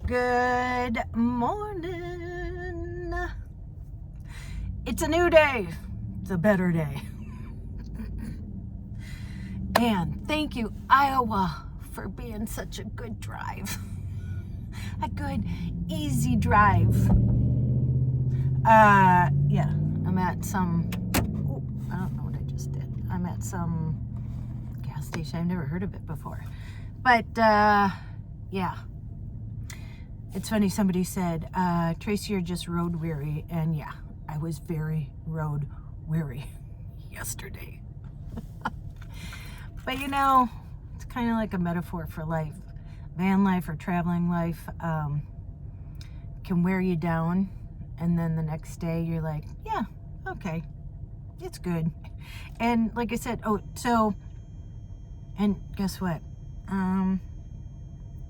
Good morning. It's a new day. It's a better day. And thank you, Iowa, for being such a good drive. A good, easy drive. Yeah, I'm at some, I don't know what I just did. I'm at some gas station. I've never heard of it before. But, yeah. It's funny, somebody said, Tracy, you're just road weary. And yeah, I was very road weary yesterday. But you know, it's kind of like a metaphor for life. Van life or traveling life can wear you down. And then the next day you're like, yeah, okay, it's good. And like I said, and guess what? I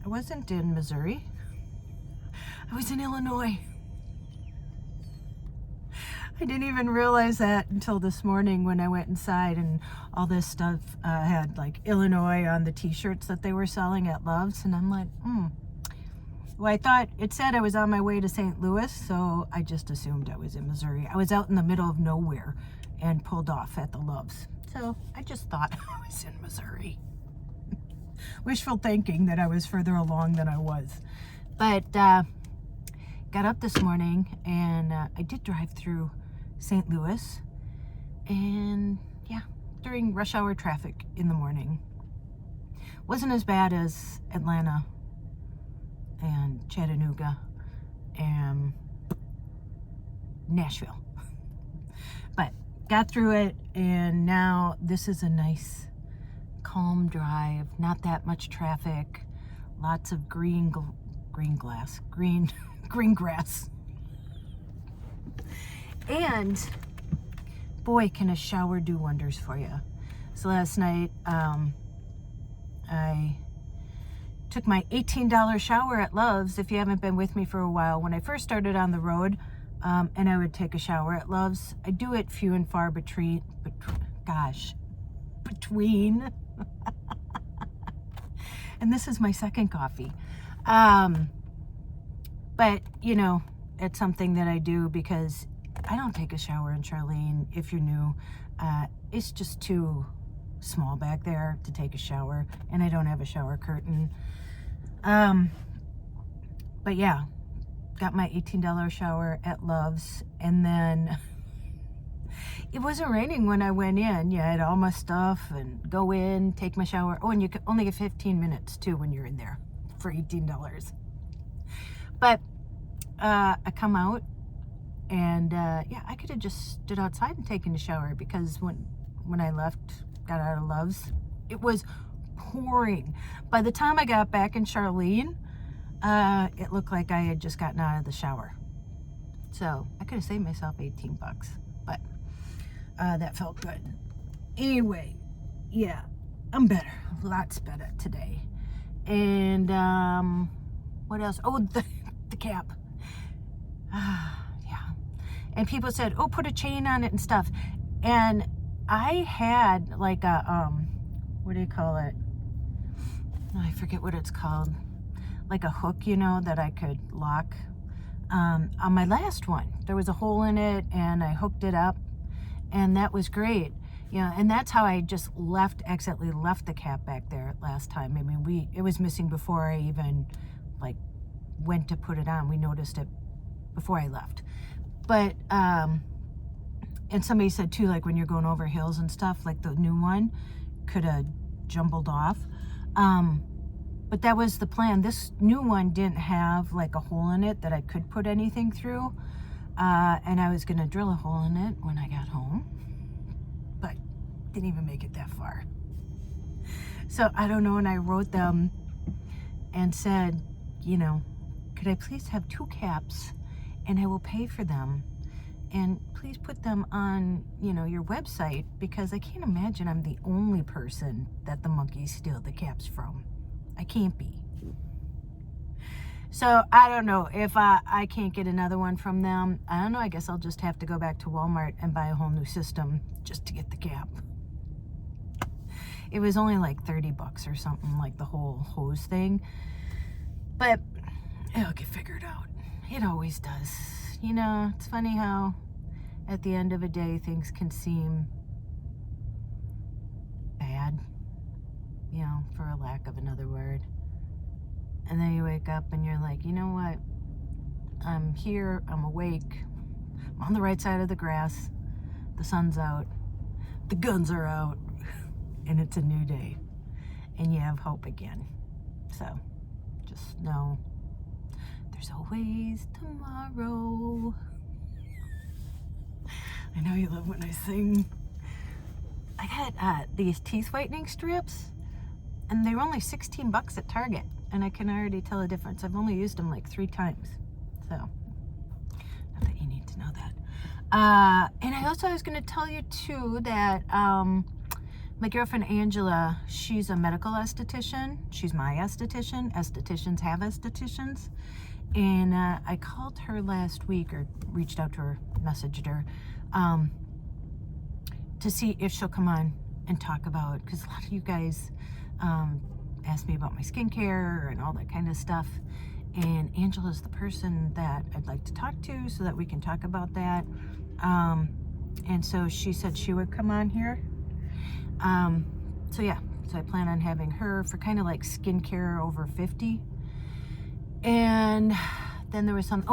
wasn't in Missouri. I was in Illinois. I didn't even realize that until this morning when I went inside and all this stuff had like Illinois on the t-shirts that they were selling at Love's. And I'm like, Well, I thought it said I was on my way to St. Louis, so I just assumed I was in Missouri. I was out in the middle of nowhere and pulled off at the Love's. So I just thought I was in Missouri. Wishful thinking that I was further along than I was. But got up this morning and I did drive through St. Louis, and yeah, during rush hour traffic in the morning. Wasn't as bad as Atlanta and Chattanooga and Nashville, but got through it, and now this is a nice calm drive, not that much traffic, lots of green grass. And boy, can a shower do wonders for you. So last night I took my $18 shower at Love's. If you haven't been with me for a while, when I first started on the road, and I would take a shower at Love's, I do it few and far between. And this is my second coffee. But you know, it's something that I do because I don't take a shower in Charlene. If you're new, it's just too small back there to take a shower, and I don't have a shower curtain. But yeah, got my $18 shower at Love's, and then it wasn't raining when I went in. Yeah, I had all my stuff and go in, take my shower. Oh, and you can only get 15 minutes too when you're in there for $18. But I come out, and yeah, I could have just stood outside and taken a shower, because when I left, got out of Love's, it was pouring. By the time I got back in Charlene, it looked like I had just gotten out of the shower. So I could have saved myself $18, but that felt good. Anyway, yeah, I'm better, lots better today. And what else? Oh, the cap. Yeah. And people said, oh, put a chain on it and stuff. And I had like a, what do you call it? Oh, I forget what it's called. Like a hook, you know, that I could lock. On my last one, there was a hole in it, and I hooked it up, and that was great. Yeah, and that's how I just accidentally left the cap back there last time. I mean, it was missing before I even like went to put it on. We noticed it before I left. But and somebody said too, like when you're going over hills and stuff, like the new one could have jumbled off. But that was the plan. This new one didn't have like a hole in it that I could put anything through. And I was gonna drill a hole in it when I got home, but didn't even make it that far. So I don't know, and I wrote them and said, you know, could I please have 2 caps, and I will pay for them, and please put them on, you know, your website, because I can't imagine I'm the only person that the monkeys steal the caps from. I can't be. So I don't know if I can't get another one from them. I don't know. I guess I'll just have to go back to Walmart and buy a whole new system just to get the cap. It was only like $30 or something, like the whole hose thing. But It'll get figured out. It always does. You know, it's funny how at the end of a day things can seem bad, you know, for a lack of another word. And then you wake up and you're like, you know what? I'm here, I'm awake, I'm on the right side of the grass, the sun's out, the guns are out, and it's a new day. And you have hope again. So just know there's always tomorrow. I know you love when I sing. I got these teeth whitening strips, and they were only 16 bucks at Target, and I can already tell a difference. I've only used them like 3 times, so not that you need to know that. And I was going to tell you too that my girlfriend Angela, she's a medical esthetician. She's my esthetician. Estheticians have estheticians. And I called her last week, or reached out to her, messaged her, to see if she'll come on and talk about, because a lot of you guys asked me about my skincare and all that kind of stuff. And Angela's the person that I'd like to talk to so that we can talk about that. And so she said she would come on here. So yeah, so I plan on having her for kind of like skincare over 50. And then there was some,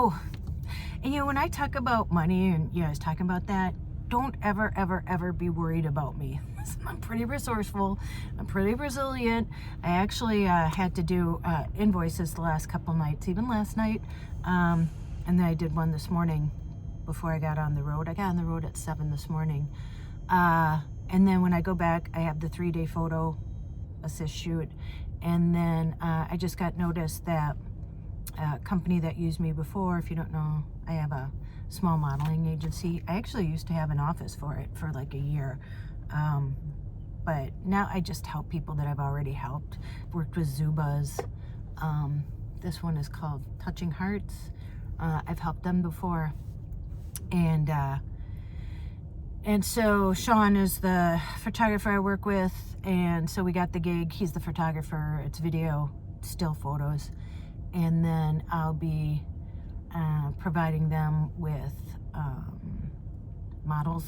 and you know, when I talk about money, and you know, I was talking about that, don't ever, ever, ever be worried about me. I'm pretty resourceful. I'm pretty resilient. I actually had to do invoices the last couple nights, even last night. And then I did one this morning before I got on the road. I got on the road at 7 this morning. And then when I go back, I have the 3-day photo assist shoot. And then I just got notice that a company that used me before, if you don't know, I have a small modeling agency. I actually used to have an office for it for like a year. But now I just help people that I've already helped. Worked with Zubas. This one is called Touching Hearts. I've helped them before. And so Sean is the photographer I work with. And so we got the gig. He's the photographer. It's video, still photos. And then I'll be providing them with models.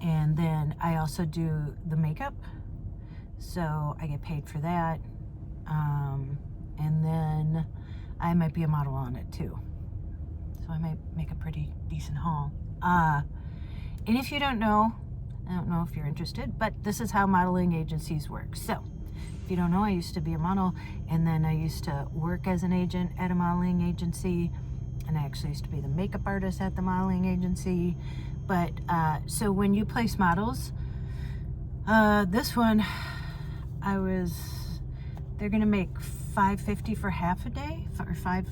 And then I also do the makeup, so I get paid for that. And then I might be a model on it too, so I might make a pretty decent haul. And if you don't know, I don't know if you're interested, but this is how modeling agencies work. So if you don't know, I used to be a model, and then I used to work as an agent at a modeling agency, and I actually used to be the makeup artist at the modeling agency. But so when you place models, this one, they're gonna make $550 for half a day, or 5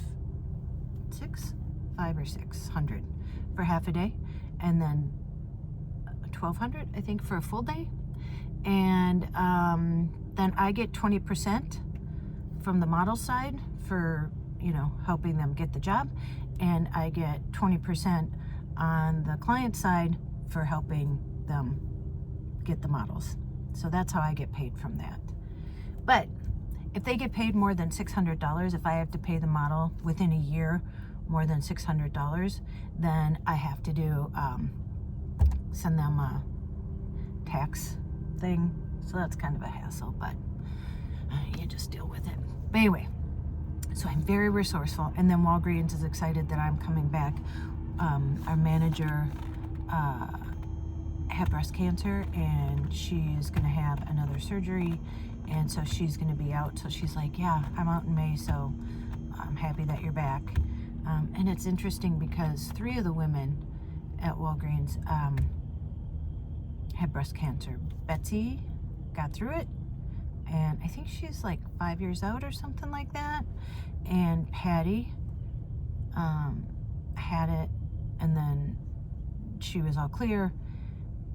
or 600 for half a day, and then 1,200 I think for a full day. And then I get 20% from the model side for, you know, helping them get the job, and I get 20% on the client side for helping them get the models. So that's how I get paid from that. But if they get paid more than $600, if I have to pay the model within a year more than $600, then I have to do send them a tax thing. So that's kind of a hassle, but you just deal with it. But anyway, so I'm very resourceful. And then Walgreens is excited that I'm coming back. Our manager had breast cancer, and she's gonna have another surgery, and so she's gonna be out. So she's like, yeah, I'm out in May, so I'm happy that you're back. And it's interesting because 3 of the women at Walgreens had breast cancer. Betsy got through it, and I think she's like 5 years out or something like that. And Patty had it, and then she was all clear,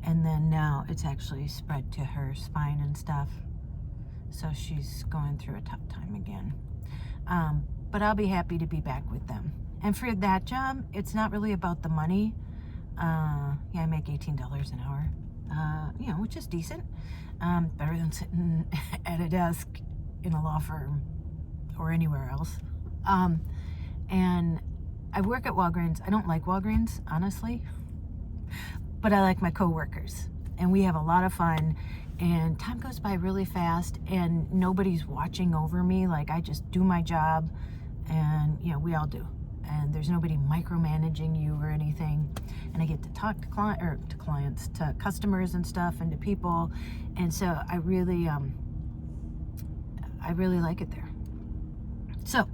and then now it's actually spread to her spine and stuff, so she's going through a tough time again. But I'll be happy to be back with them. And for that job, it's not really about the money. Yeah, I make $18 an hour, you know, which is decent. Better than sitting at a desk in a law firm or anywhere else. And I work at Walgreens. I don't like Walgreens, honestly, but I like my coworkers, and we have a lot of fun, and time goes by really fast, and nobody's watching over me. Like, I just do my job, and you know, we all do, and there's nobody micromanaging you or anything. And I get to talk to clients, to customers and stuff, and to people, and so I really like it there. So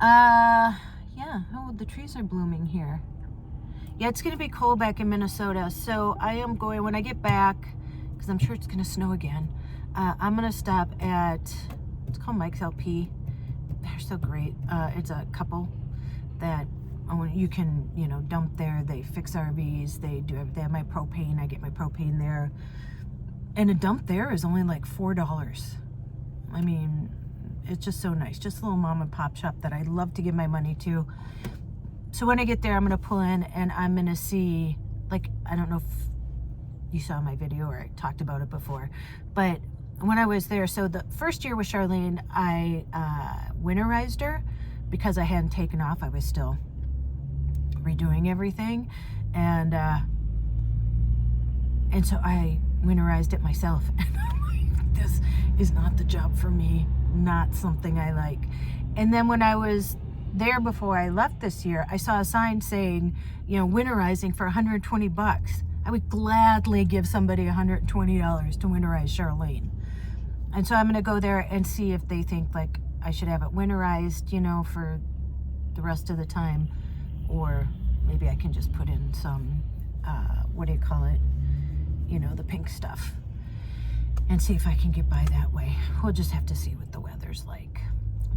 yeah, oh, the trees are blooming here. Yeah, it's going to be cold back in Minnesota, so I am going, when I get back, because I'm sure it's going to snow again, I'm going to stop at, it's called Mike's LP. They're so great. It's a couple that you can, you know, dump there. They fix RVs. They do everything. They have my propane. I get my propane there. And a dump there is only like $4. I mean, it's just so nice. Just a little mom and pop shop that I love to give my money to. So when I get there, I'm going to pull in and I'm going to see, like, I don't know if you saw my video or I talked about it before, but when I was there, so the first year with Charlene, I winterized her because I hadn't taken off. I was still redoing everything. And so I winterized it myself. And I'm like, this is not the job for me, not something I like. And then when I was there before I left this year, I saw a sign saying, you know, winterizing for $120. I would gladly give somebody $120 to winterize Charlene. And so I'm going to go there and see if they think like I should have it winterized, you know, for the rest of the time, or maybe I can just put in some, what do you call it? You know, the pink stuff, and see if I can get by that way. We'll just have to see what the weather's like.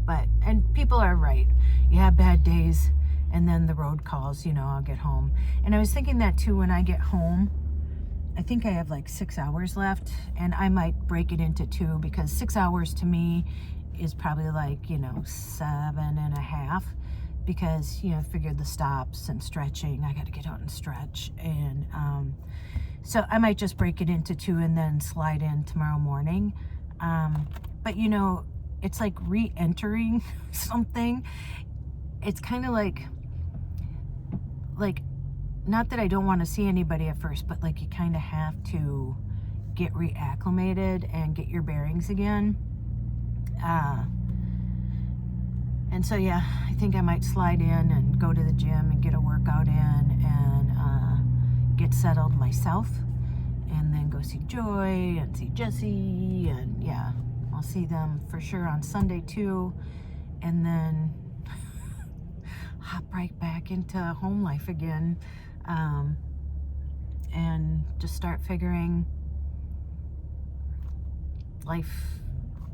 But, and people are right. You have bad days, and then the road calls, you know, I'll get home. And I was thinking that too when I get home. I think I have like 6 hours left, and I might break it into 2, because 6 hours to me is probably like, you know, 7.5, because, you know, figure the stops and stretching. I got to get out and stretch. And so I might just break it into 2 and then slide in tomorrow morning. But, you know, it's like re-entering something. It's kind of like, not that I don't want to see anybody at first, but like you kind of have to get reacclimated and get your bearings again. And so, yeah, I think I might slide in and go to the gym and get a workout in and get settled myself, and then go see Joy and see Jesse, and yeah, I'll see them for sure on Sunday too, and then hop right back into home life again, and just start figuring life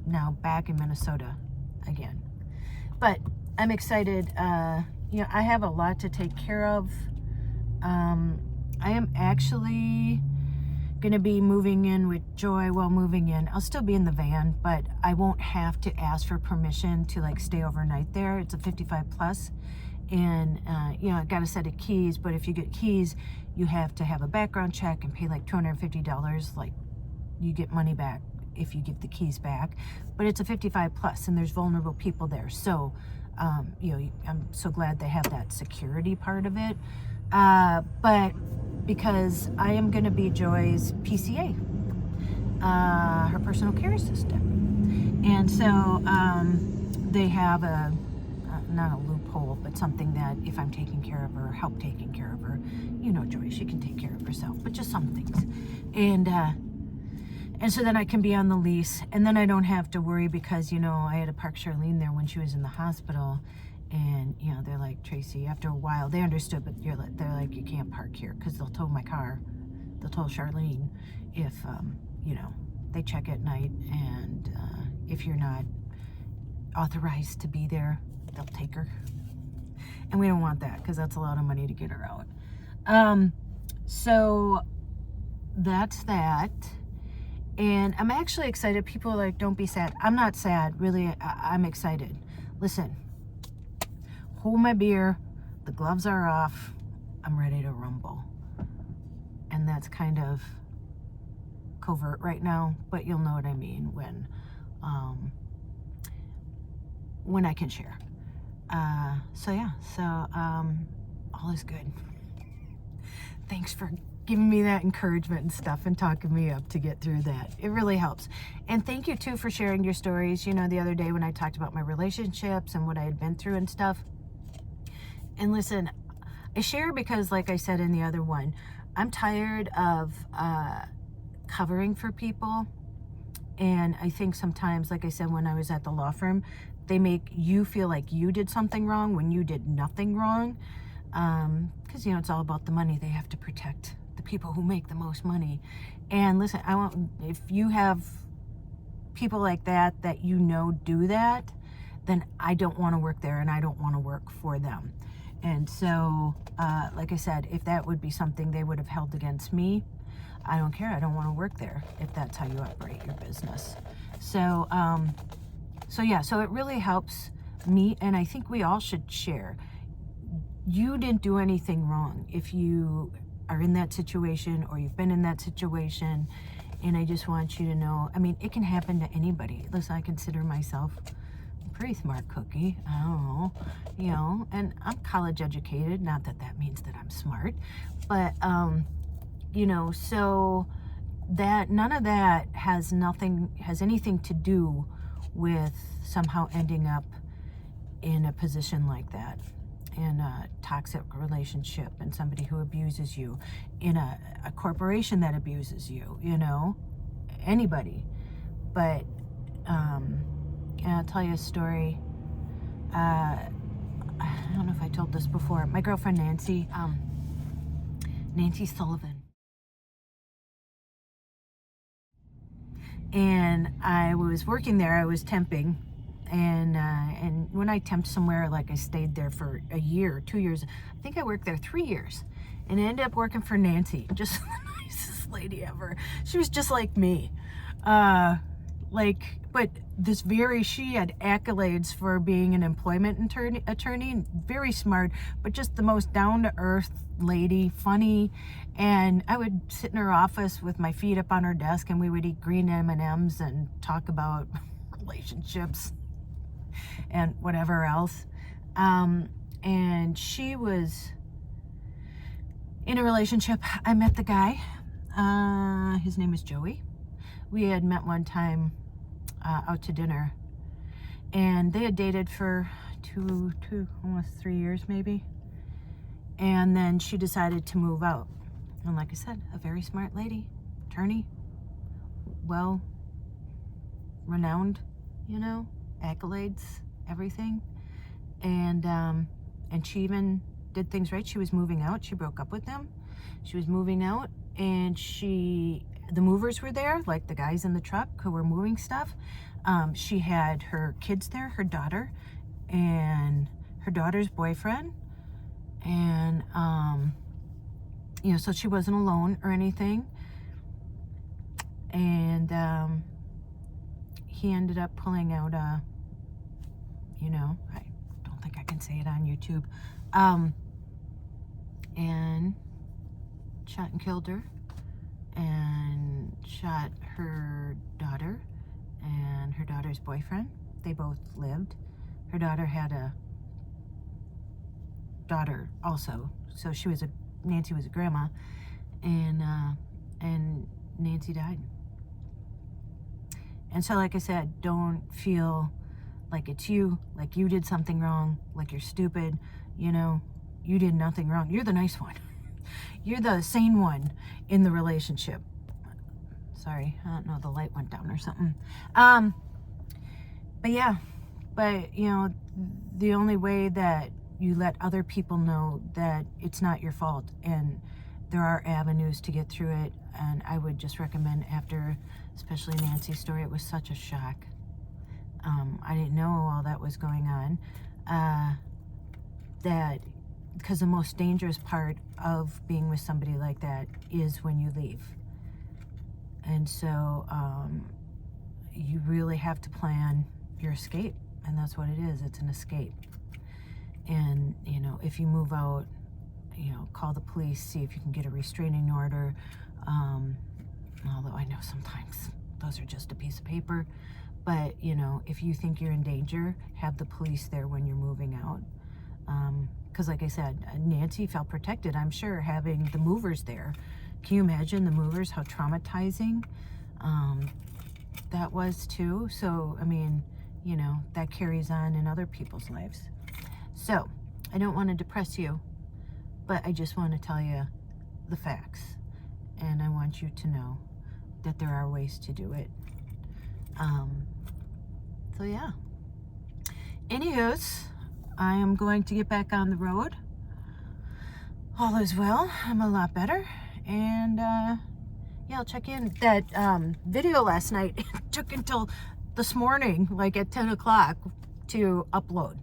now back in Minnesota again. But I'm excited. You know, I have a lot to take care of. I am actually going to be moving in with Joy. Well, moving in, I'll still be in the van, but I won't have to ask for permission to like stay overnight there. It's a 55 plus, and you know, I got a set of keys, but if you get keys, you have to have a background check and pay like $250. Like, you get money back if you give the keys back, but it's a 55 plus, and there's vulnerable people there. So, you know, I'm so glad they have that security part of it. But because I am going to be Joy's PCA, her personal care assistant, and so they have a not a loophole, but something that if I'm taking care of her, help taking care of her, you know, Joy, she can take care of herself, but just some things, and so then I can be on the lease, and then I don't have to worry, because, you know, I had to park Charlene there when she was in the hospital, and, you know, they're like, Tracy, after a while, they understood, but they're like, you can't park here, because they'll tow my car, they'll tow Charlene if, you know, they check at night, and if you're not authorized to be there, they'll take her, and we don't want that, because that's a lot of money to get her out. So that's that. And I'm actually excited. People are like, don't be sad. I'm not sad, really. I'm excited. Listen, hold my beer. The gloves are off. I'm ready to rumble. And that's kind of covert right now, but you'll know what I mean when I can share. So yeah, so all is good. Thanks for giving me that encouragement and stuff and talking me up to get through that. It really helps. And thank you too for sharing your stories. You know, the other day when I talked about my relationships and what I had been through and stuff. And listen, I share because, like I said in the other one, I'm tired of covering for people. And I think sometimes, like I said, when I was at the law firm, they make you feel like you did something wrong when you did nothing wrong. Because, you know, it's all about the money. They have to protect the people who make the most money. And listen, if you have people like that you know do that, then I don't want to work there and I don't want to work for them. And so, like I said, if that would be something they would have held against me, I don't care. I don't want to work there if that's how you operate your business. So, yeah, so it really helps me, and I think we all should share. You didn't do anything wrong if you are in that situation or you've been in that situation, and I just want you to know, I mean, it can happen to anybody. Listen, I consider myself a pretty smart cookie. I don't know, you know, and I'm college educated. Not that that means that I'm smart, but, you know, so that none of that has anything to do with somehow ending up in a position like that, in a toxic relationship, and somebody who abuses you, in a corporation that abuses you, you know, anybody. But and I'll tell you a story. I don't know if I told this before. My girlfriend Nancy Sullivan, and I was working there. I was temping, and when I temped somewhere, like I stayed there for a year, 2 years. I think I worked there 3 years, and I ended up working for Nancy, just the nicest lady ever. She was just like me, but she had accolades for being an employment attorney, very smart, but just the most down-to-earth lady, funny. And I would sit in her office with my feet up on her desk, and we would eat green M&Ms and talk about relationships and whatever else. And she was in a relationship. I met the guy. His name is Joey. We had met one time out to dinner, and they had dated for almost 3 years maybe. And then she decided to move out. And like I said, a very smart lady, attorney, well renowned, you know, accolades, everything. And she even did things right. She was moving out. She broke up with them. She was moving out, and the movers were there, like the guys in the truck who were moving stuff. She had her kids there, her daughter and her daughter's boyfriend. And, you know, so she wasn't alone or anything. And he ended up pulling out you know, I don't think I can say it on YouTube, and shot and killed her, and shot her daughter and her daughter's boyfriend. They both lived. Her daughter had a daughter also, so Nancy was a grandma, and Nancy died. And so, like I said, don't feel like it's you, like you did something wrong, like you're stupid. You know, you did nothing wrong. You're the nice one. You're the sane one in the relationship. Sorry, I don't know, the light went down or something. But yeah, you know, the only way that you let other people know that it's not your fault, and there are avenues to get through it. And I would just recommend, after especially Nancy's story, it was such a shock. I didn't know all that was going on. Because the most dangerous part of being with somebody like that is when you leave. And so you really have to plan your escape, and that's what it is. It's an escape. And, you know, if you move out, you know, call the police, see if you can get a restraining order. Although I know sometimes those are just a piece of paper. But, you know, if you think you're in danger, have the police there when you're moving out. Because like I said, Nancy felt protected, I'm sure, having the movers there. Can you imagine the movers, how traumatizing that was too? So, I mean, you know, that carries on in other people's lives. So, I don't want to depress you, but I just want to tell you the facts. And I want you to know that there are ways to do it. So yeah. Anywho's, I am going to get back on the road. All is well. I'm a lot better. And yeah, I'll check in. That video last night, it took until this morning, like at 10 o'clock, to upload.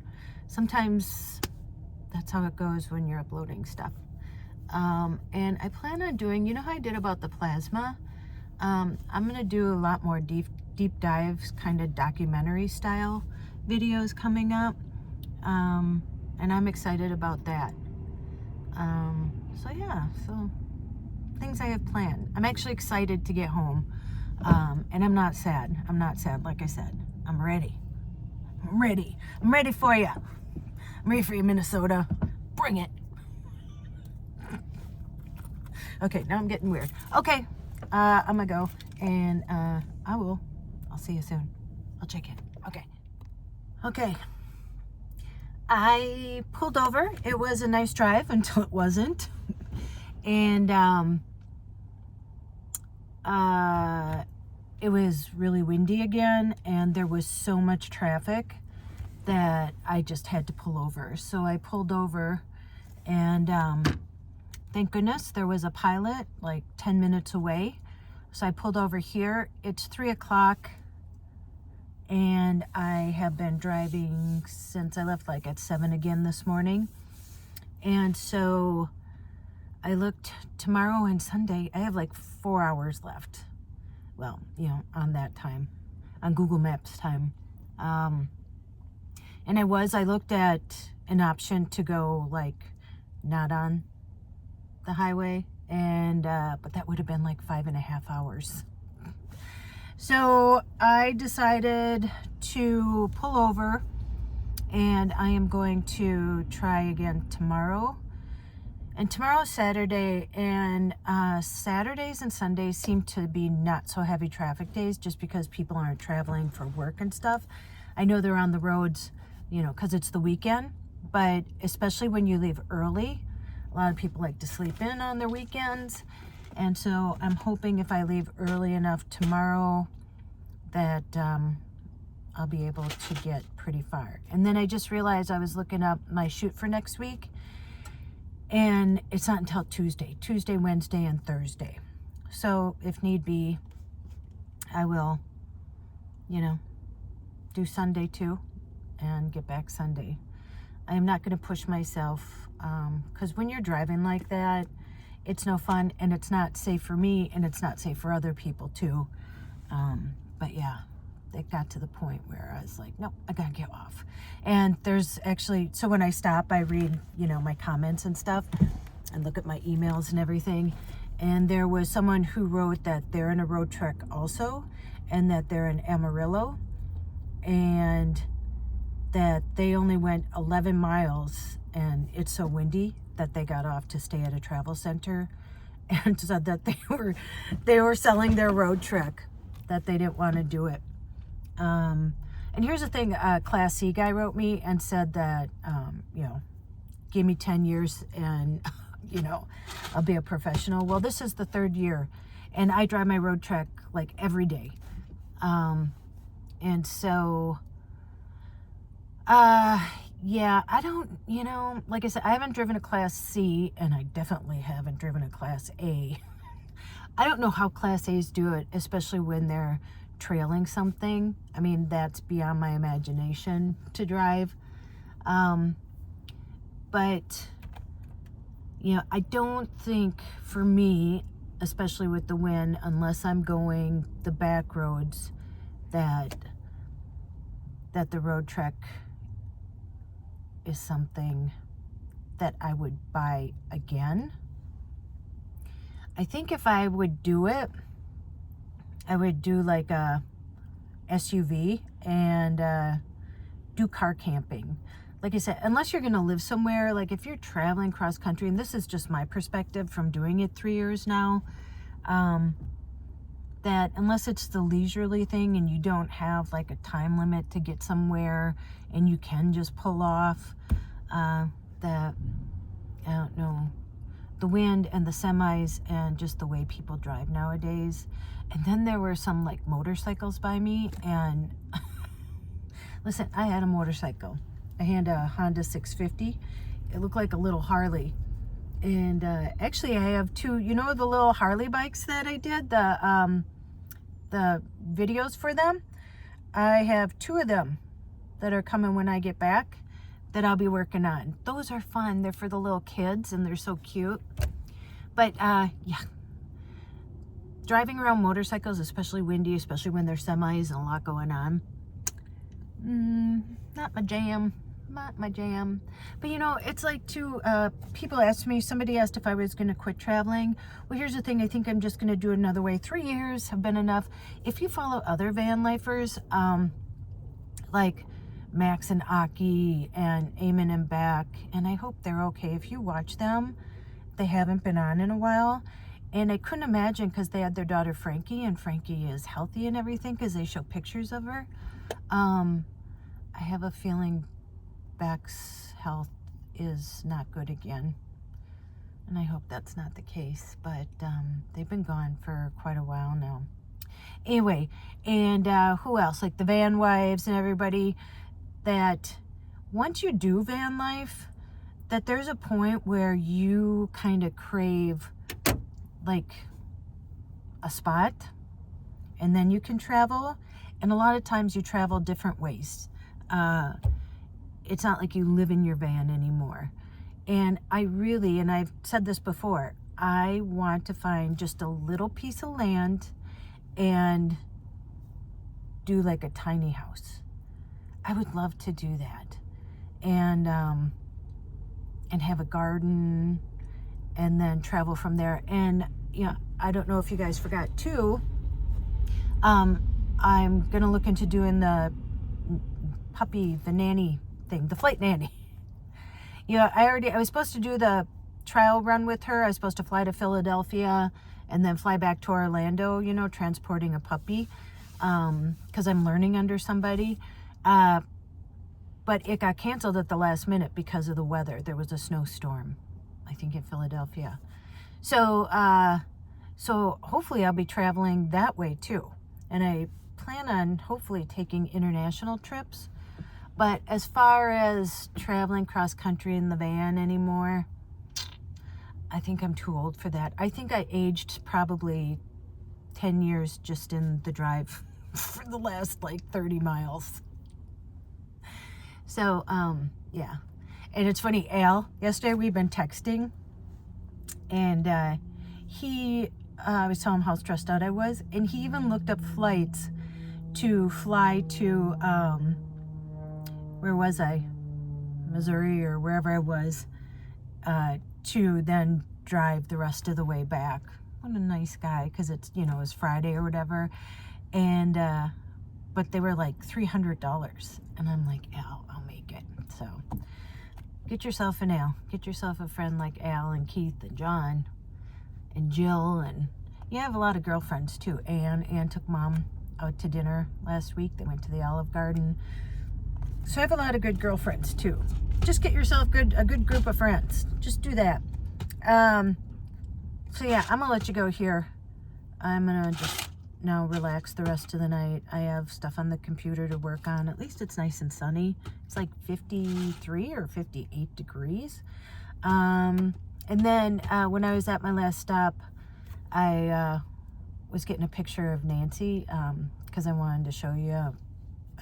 Sometimes that's how it goes when you're uploading stuff. And I plan on doing, you know how I did about the plasma? I'm going to do a lot more deep dives, kind of documentary style videos coming up. And I'm excited about that. So yeah, so things I have planned. I'm actually excited to get home. And I'm not sad. I'm not sad. Like I said, I'm ready. I'm ready. I'm ready for you. I'm ready for you, Minnesota. Bring it. Okay, now I'm getting weird. Okay, I'm gonna go, and I'll see you soon. I'll check in. Okay. I pulled over. It was a nice drive until it wasn't. And it was really windy again, and there was so much traffic that I just had to pull over. So I pulled over, and thank goodness there was a pilot like 10 minutes away. So I pulled over here. It's 3 o'clock, and I have been driving since I left like at 7 again this morning. And so I looked tomorrow and Sunday, I have like 4 hours left. Well, you know, on that time, on Google Maps time. And I looked at an option to go like not on the highway, and but that would have been like 5.5 hours. So I decided to pull over, and I am going to try again tomorrow. And tomorrow's Saturday, and Saturdays and Sundays seem to be not so heavy traffic days, just because people aren't traveling for work and stuff. I know they're on the roads, you know, because it's the weekend, but especially when you leave early, a lot of people like to sleep in on their weekends. And so I'm hoping if I leave early enough tomorrow that I'll be able to get pretty far. And then I just realized I was looking up my shoot for next week, and it's not until Tuesday, Wednesday, and Thursday. So if need be, I will, you know, do Sunday too and get back Sunday. I am not going to push myself, because when you're driving like that, it's no fun, and it's not safe for me, and it's not safe for other people too. But yeah, it got to the point where I was like, nope, I gotta get off. And there's actually, so when I stop, I read, you know, my comments and stuff, and look at my emails and everything. And there was someone who wrote that they're in a road trek also, and that they're in Amarillo, and that they only went 11 miles, and it's so windy that they got off to stay at a travel center, and said that they were selling their road trek, that they didn't want to do it. And here's the thing, a Class C guy wrote me and said that, you know, give me 10 years and, you know, I'll be a professional. Well, this is the 3rd year, and I drive my road trek like every day. And so, yeah, I don't, you know, like I said, I haven't driven a Class C, and I definitely haven't driven a Class A. I don't know how Class A's do it, especially when they're trailing something. I mean, that's beyond my imagination to drive. But, you know, I don't think for me, especially with the wind, unless I'm going the back roads, that the road trek is something that I would buy again. I think if I would do it, I would do like a SUV and do car camping. Like I said, unless you're going to live somewhere, like if you're traveling cross country, and this is just my perspective from doing it 3 years now, that unless it's the leisurely thing and you don't have like a time limit to get somewhere and you can just pull off, that, I don't know, the wind and the semis and just the way people drive nowadays. And then there were some like motorcycles by me, and listen, I had a motorcycle. I had a Honda 650. It looked like a little Harley. And actually I have two, you know, the little Harley bikes that I did, the videos for them. I have 2 of them that are coming when I get back that I'll be working on. Those are fun. They're for the little kids and they're so cute. But yeah, driving around motorcycles, especially windy, especially when there's semis and a lot going on, not my jam. Not my jam. But you know, it's like people asked me, somebody asked if I was going to quit traveling. Well, here's the thing, I think I'm just going to do it another way. 3 years have been enough. If you follow other van lifers, like Max and Aki and Eamon and Beck, and I hope they're okay. If you watch them, they haven't been on in a while, and I couldn't imagine, because they had their daughter Frankie, and Frankie is healthy and everything because they show pictures of her. I have a feeling Beck's health is not good again, and I hope that's not the case, but they've been gone for quite a while now. Anyway, and who else, like the van wives and everybody, that once you do van life, that there's a point where you kind of crave like a spot, and then you can travel, and a lot of times you travel different ways. It's not like you live in your van anymore. And I really, and I've said this before, I want to find just a little piece of land and do like a tiny house. I would love to do that. And have a garden and then travel from there. And you know, I don't know if you guys forgot too, I'm gonna look into doing the nanny thing, the flight nanny. Yeah, I was supposed to do the trial run with her. I was supposed to fly to Philadelphia and then fly back to Orlando, you know, transporting a puppy, because I'm learning under somebody. But it got canceled at the last minute because of the weather. There was a snowstorm, I think, in Philadelphia. So hopefully I'll be traveling that way too. And I plan on hopefully taking international trips. But as far as traveling cross country in the van anymore, I think I'm too old for that. I think I aged probably 10 years just in the drive for the last like 30 miles. So, yeah. And it's funny, Al, yesterday we've been texting, and I was telling him how stressed out I was, and he even looked up flights to fly to, where was I? Missouri or wherever I was, to then drive the rest of the way back. What a nice guy, because it's, you know, it's Friday or whatever. And, but they were like $300. And I'm like, Al, I'll make it. So get yourself an Al. Get yourself a friend like Al and Keith and John and Jill. And you have a lot of girlfriends too. Anne took Mom out to dinner last week. They went to the Olive Garden. So I have a lot of good girlfriends too. Just get yourself a good group of friends. Just do that. So yeah, I'm gonna let you go here. I'm gonna just now relax the rest of the night. I have stuff on the computer to work on. At least it's nice and sunny. It's like 53 or 58 degrees. And then when I was at my last stop, I was getting a picture of Nancy because I wanted to show you.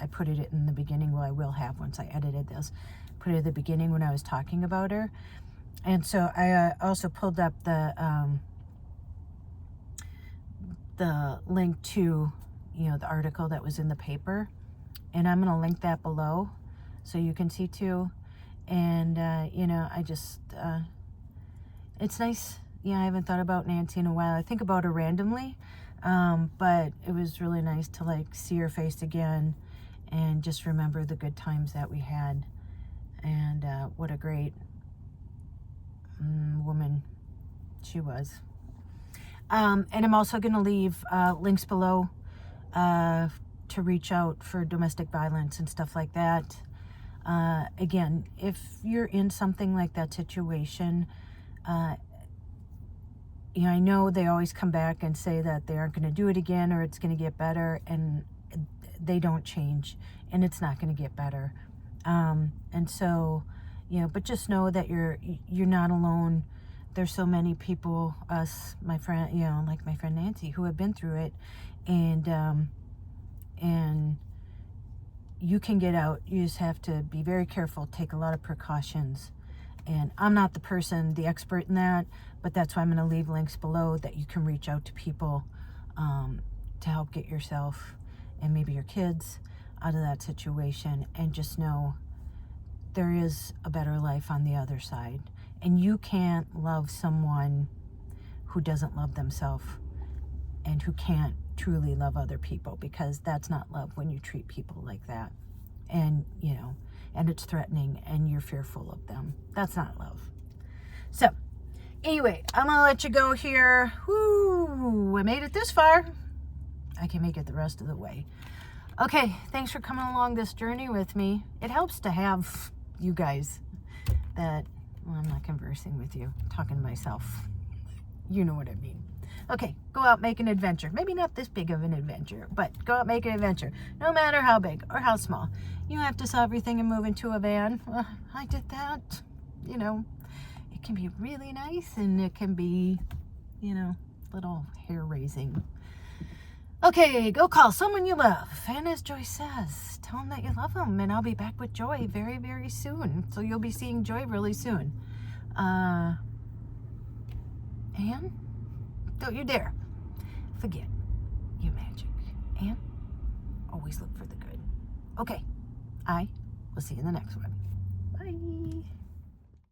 I put it in the beginning. Well, I will have once I edited this. Put it at the beginning when I was talking about her. And so I also pulled up the link to, you know, the article that was in the paper. And I'm going to link that below so you can see too. And, you know, I just, it's nice. Yeah, I haven't thought about Nancy in a while. I think about her randomly. But it was really nice to like see her face again and just remember the good times that we had. And what a great woman she was. And I'm also going to leave links below to reach out for domestic violence and stuff like that. Again, if you're in something like that situation, you know, I know they always come back and say that they aren't going to do it again or it's going to get better, and they don't change, and it's not going to get better. And so, you know, but just know that you're not alone. There's so many people, us, my friend, you know, like my friend Nancy, who have been through it, and you can get out. You just have to be very careful, take a lot of precautions. And I'm not the expert in that, but that's why I'm going to leave links below that you can reach out to people to help get yourself and maybe your kids out of that situation. And just know there is a better life on the other side. And you can't love someone who doesn't love themselves and who can't truly love other people, because that's not love when you treat people like that. And, you know, and it's threatening and you're fearful of them. That's not love. So, anyway, I'm going to let you go here. Whoo, I made it this far. I can make it the rest of the way. Okay, thanks for coming along this journey with me. It helps to have you guys that, well, I'm not conversing with you, I'm talking to myself. You know what I mean. Okay, go out, make an adventure. Maybe not this big of an adventure, but go out, make an adventure. No matter how big or how small. You don't have to sell everything and move into a van. Well, I did that. You know, it can be really nice, and it can be, you know, a little hair-raising. Okay, go call someone you love. And as Joy says, tell them that you love them, and I'll be back with Joy very, very soon. So you'll be seeing Joy really soon. And don't you dare forget your magic, and always look for the good. Okay, I will see you in the next one. Bye.